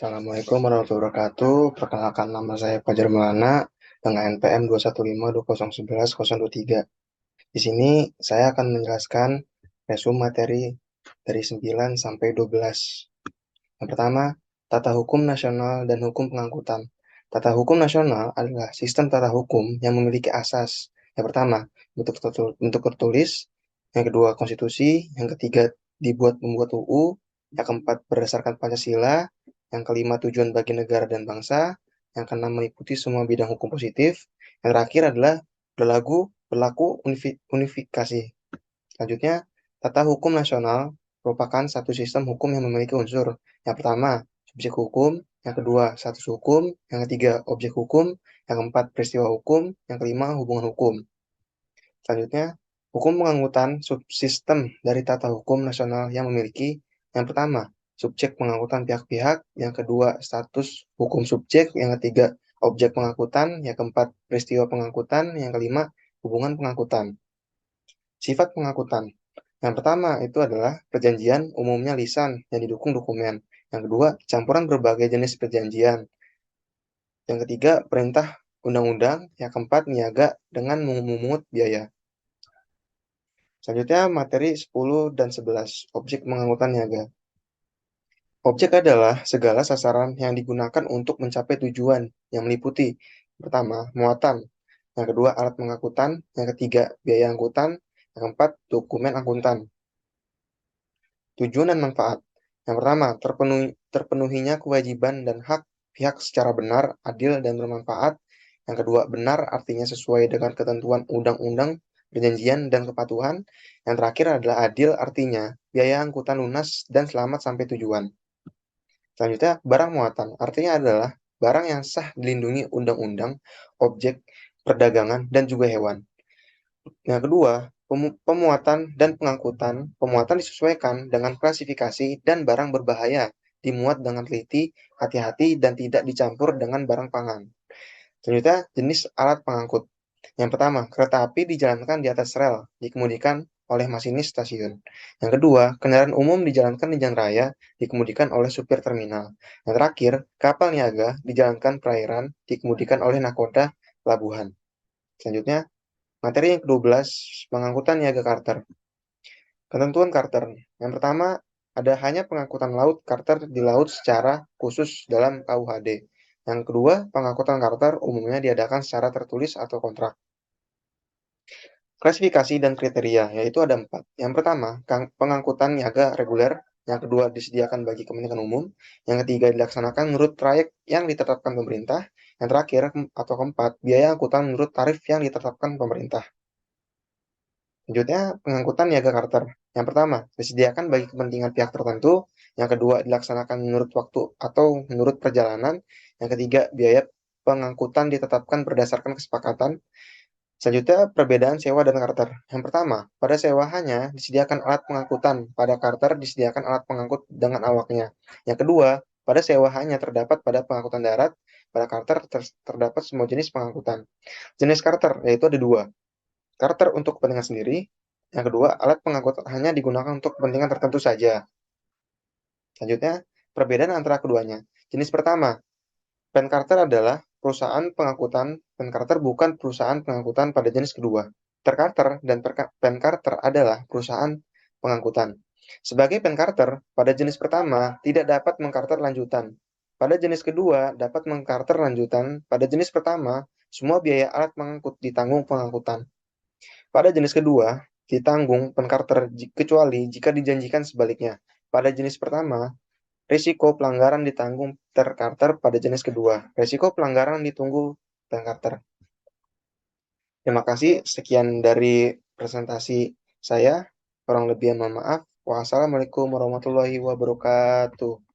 Assalamualaikum warahmatullahi wabarakatuh. Perkenalkan nama saya Fajar Maulana dengan NPM 2152011-023. Di sini saya akan menjelaskan resume materi dari 9 sampai 12. Yang pertama, tata hukum nasional dan hukum pengangkutan. Tata hukum nasional adalah sistem tata hukum yang memiliki asas. Yang pertama, bentuk tertulis. Yang kedua, konstitusi. Yang ketiga, membuat UU. Yang keempat, berdasarkan Pancasila. Yang kelima, tujuan bagi negara dan bangsa. Yang keenam, meliputi semua bidang hukum positif. Yang terakhir adalah berlaku unifikasi. Selanjutnya, tata hukum nasional merupakan satu sistem hukum yang memiliki unsur. Yang pertama, subjek hukum. Yang kedua, status hukum. Yang ketiga, objek hukum. Yang keempat, peristiwa hukum. Yang kelima, hubungan hukum. Selanjutnya, hukum pengangkutan subsistem dari tata hukum nasional yang memiliki yang pertama, subjek pengangkutan pihak-pihak. Yang kedua, status hukum subjek. Yang ketiga, objek pengangkutan. Yang keempat, peristiwa pengangkutan. Yang kelima, hubungan pengangkutan. Sifat pengangkutan. Yang pertama itu adalah perjanjian umumnya lisan yang didukung dokumen. Yang kedua, campuran berbagai jenis perjanjian. Yang ketiga, perintah undang-undang. Yang keempat, niaga dengan memungut biaya. Selanjutnya, materi 10 dan 11, objek pengangkutan niaga. Objek adalah segala sasaran yang digunakan untuk mencapai tujuan yang meliputi pertama, muatan. Yang kedua, alat pengangkutan. Yang ketiga, biaya angkutan. Yang keempat, dokumen angkutan. Tujuan dan manfaat. Yang pertama, terpenuhinya kewajiban dan hak pihak secara benar, adil, dan bermanfaat. Yang kedua, benar artinya sesuai dengan ketentuan undang-undang, perjanjian, dan kepatuhan. Yang terakhir adalah adil artinya biaya angkutan lunas dan selamat sampai tujuan. Selanjutnya, barang muatan artinya adalah barang yang sah dilindungi undang-undang, objek perdagangan, dan juga hewan. Yang kedua, pemuatan dan pengangkutan. Pemuatan disesuaikan dengan klasifikasi dan barang berbahaya, dimuat dengan teliti, hati-hati, dan tidak dicampur dengan barang pangan. Selanjutnya, jenis alat pengangkut. Yang pertama, kereta api dijalankan di atas rel, dikemudikan oleh masinis stasiun. Yang kedua, kendaraan umum dijalankan di jalan raya, dikemudikan oleh supir terminal. Yang terakhir, kapal niaga dijalankan perairan, dikemudikan oleh nakoda pelabuhan. Selanjutnya, materi yang ke-12, pengangkutan niaga charter. Ketentuan charter. Yang pertama, ada hanya pengangkutan laut charter di laut secara khusus dalam KUHD. Yang kedua, pengangkutan charter umumnya diadakan secara tertulis atau kontrak. Klasifikasi dan kriteria, yaitu ada 4. Yang pertama, pengangkutan niaga reguler. Yang kedua, disediakan bagi kepentingan umum. Yang ketiga, dilaksanakan menurut trayek yang ditetapkan pemerintah. Yang terakhir, atau keempat, biaya angkutan menurut tarif yang ditetapkan pemerintah. Selanjutnya, pengangkutan niaga charter. Yang pertama, disediakan bagi kepentingan pihak tertentu. Yang kedua, dilaksanakan menurut waktu atau menurut perjalanan. Yang ketiga, biaya pengangkutan ditetapkan berdasarkan kesepakatan. Selanjutnya, perbedaan sewa dan charter. Yang pertama, pada sewa hanya disediakan alat pengangkutan. Pada charter disediakan alat pengangkut dengan awaknya. Yang kedua, pada sewa hanya terdapat pada pengangkutan darat. Pada charter terdapat semua jenis pengangkutan. Jenis charter yaitu ada dua. Charter untuk kepentingan sendiri. Yang kedua, alat pengangkut hanya digunakan untuk kepentingan tertentu saja. Selanjutnya, perbedaan antara keduanya. Jenis pertama, pen charter adalah perusahaan pengangkutan. Pen charter bukan perusahaan pengangkutan pada jenis kedua. Tercarter dan pen charter adalah perusahaan pengangkutan. Sebagai pen charter, pada jenis pertama tidak dapat mengkarter lanjutan. Pada jenis kedua dapat mengkarter lanjutan. Pada jenis pertama, semua biaya alat mengangkut ditanggung pengangkutan. Pada jenis kedua, ditanggung pencarter kecuali jika dijanjikan sebaliknya. Pada jenis pertama, risiko pelanggaran ditanggung tercarter. Pada jenis kedua, risiko pelanggaran ditunggu pencarter. Terima kasih, sekian dari presentasi saya. Kurang lebih mohon maaf. Wassalamualaikum warahmatullahi wabarakatuh.